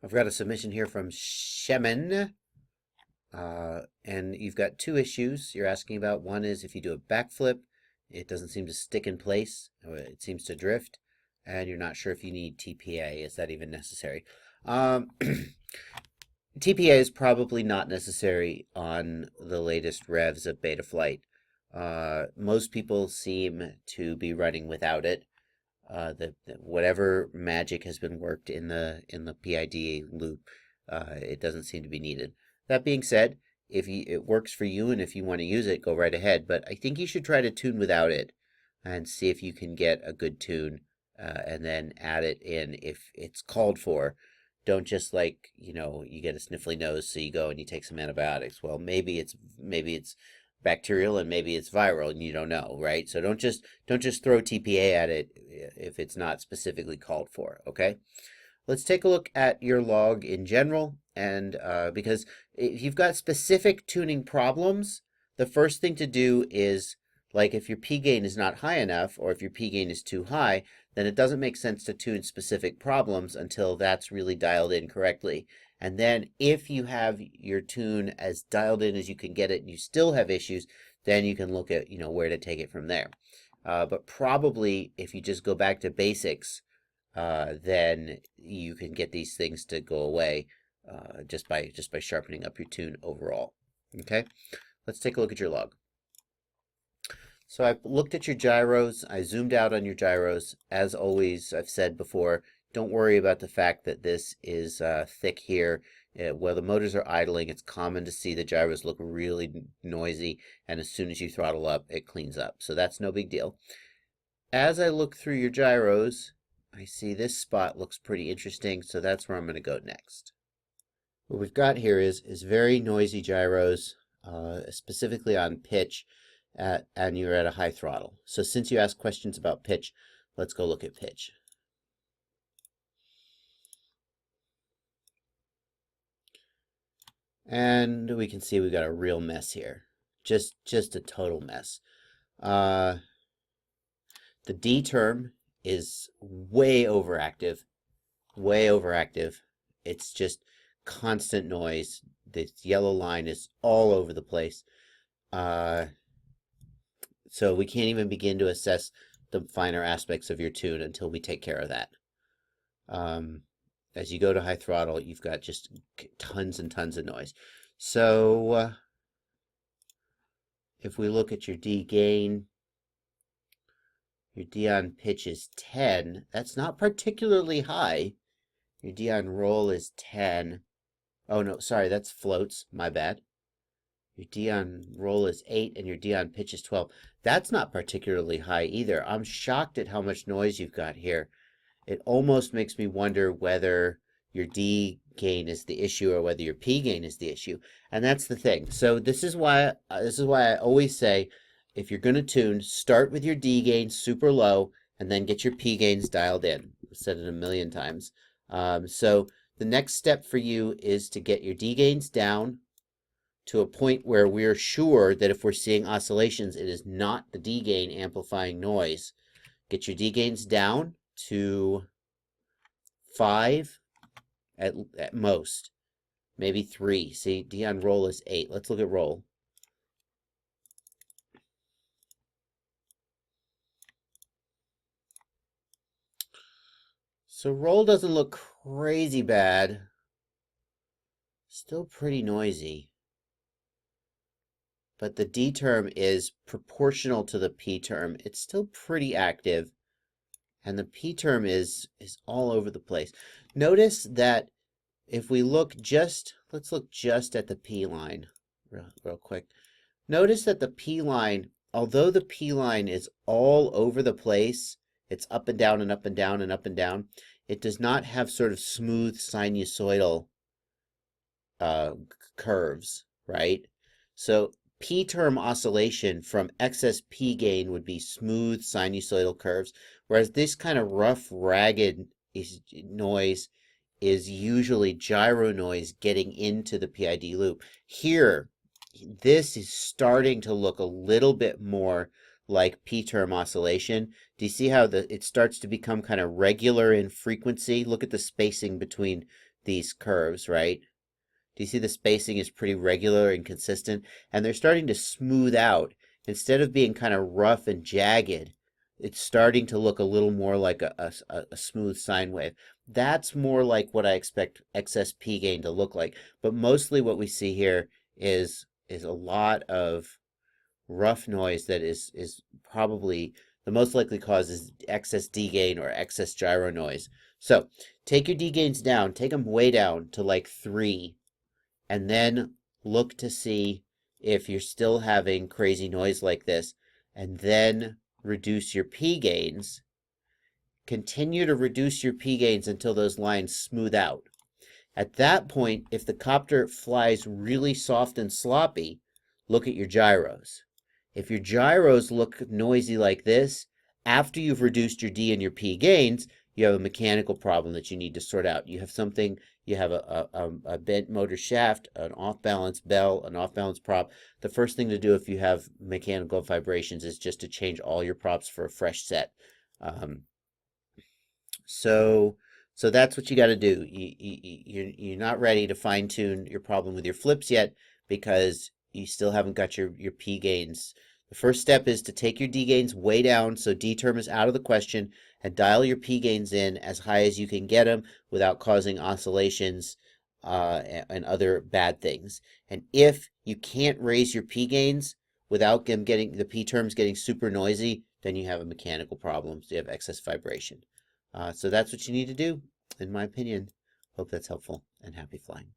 I've got a submission here from Schemen, and you've got two issues you're asking about. One is if you do a backflip, it doesn't seem to stick in place, or it seems to drift, and you're not sure if you need TPA. Is that even necessary? Um, TPA is probably not necessary on the latest revs of Betaflight. Most people seem to be running without it. Whatever magic has been worked in the PID loop, it doesn't seem to be needed. That being said, if it works for you and if you want to use it, go right ahead. But I think you should try to tune without it and see if you can get a good tune, and then add it in if it's called for. Don't just you get a sniffly nose, so you go and you take some antibiotics. Well, maybe it's bacterial and maybe it's viral and you don't know, right? So don't just throw TPA at it if it's not specifically called for, okay? Let's take a look at your log in general, and because if you've got specific tuning problems, the first thing to do is, like, if your P gain is not high enough or if your P gain is too high, then it doesn't make sense to tune specific problems until that's really dialed in correctly. And then if you have your tune as dialed in as you can get it and you still have issues, then you can look at, where to take it from there. But probably if you just go back to basics, then you can get these things to go away just by sharpening up your tune overall. Okay, let's take a look at your log. So I've looked at your gyros. I zoomed out on your gyros. As always, I've said before, don't worry about the fact that this is thick here. While the motors are idling, it's common to see the gyros look really noisy, and as soon as you throttle up, it cleans up. So that's no big deal. As I look through your gyros, I see this spot looks pretty interesting, so that's where I'm going to go next. What we've got here is very noisy gyros, specifically on pitch, and you're at a high throttle. So since you asked questions about pitch, let's go look at pitch. And we can see we've got a real mess here. Just a total mess. The D term is way overactive. Way overactive. It's just constant noise. This yellow line is all over the place. So we can't even begin to assess the finer aspects of your tune until we take care of that. As you go to high throttle, you've got just tons and tons of noise. So if we look at your D gain, your D on pitch is 10. That's not particularly high. Your D on roll is 10. Oh, no, sorry, that's floats. My bad. Your D on roll is 8 and your D on pitch is 12. That's not particularly high either. I'm shocked at how much noise you've got here. It almost makes me wonder whether your D gain is the issue or whether your P gain is the issue. And that's the thing. So this is why I always say, if you're going to tune, start with your D gain super low and then get your P gains dialed in. I've said it a million times. So the next step for you is to get your D gains down to a point where we're sure that if we're seeing oscillations, it is not the D gain amplifying noise. Get your D gains down to 5 at most, maybe 3. See, D on roll is 8. Let's look at roll. So roll doesn't look crazy bad. Still pretty noisy. But the D term is proportional to the P term. It's still pretty active. And the P term is all over the place. Notice that if we look let's look just at the P line real quick. Notice that the P line, although the P line is all over the place, it's up and down and up and down and up and down, it does not have sort of smooth sinusoidal curves, right? So P term oscillation from excess P gain would be smooth sinusoidal curves, whereas this kind of rough, ragged noise is usually gyro noise getting into the PID loop. Here, this is starting to look a little bit more like P term oscillation. Do you see how it starts to become kind of regular in frequency? Look at the spacing between these curves, right? Do you see the spacing is pretty regular and consistent? And they're starting to smooth out. Instead of being kind of rough and jagged, it's starting to look a little more like a smooth sine wave. That's more like what I expect excess P gain to look like. But mostly what we see here is a lot of rough noise that is probably the most likely cause is excess D gain or excess gyro noise. So take your D gains down, take them way down to like 3, and then look to see if you're still having crazy noise like this, and then reduce your P gains. Continue to reduce your P gains until those lines smooth out. At that point, if the copter flies really soft and sloppy, look at your gyros. If your gyros look noisy like this, after you've reduced your D and your P gains, you have a mechanical problem that you need to sort out. You have something, you have a bent motor shaft, an off-balance bell, an off-balance prop. The first thing to do if you have mechanical vibrations is just to change all your props for a fresh set. So that's what you got to do. You're not ready to fine-tune your problem with your flips yet because you still haven't got your P gains. The first step is to take your D gains way down so D term is out of the question and dial your P gains in as high as you can get them without causing oscillations and other bad things. And if you can't raise your P gains without them getting the P terms getting super noisy, then you have a mechanical problem. So you have excess vibration. So that's what you need to do, in my opinion. Hope that's helpful, and happy flying.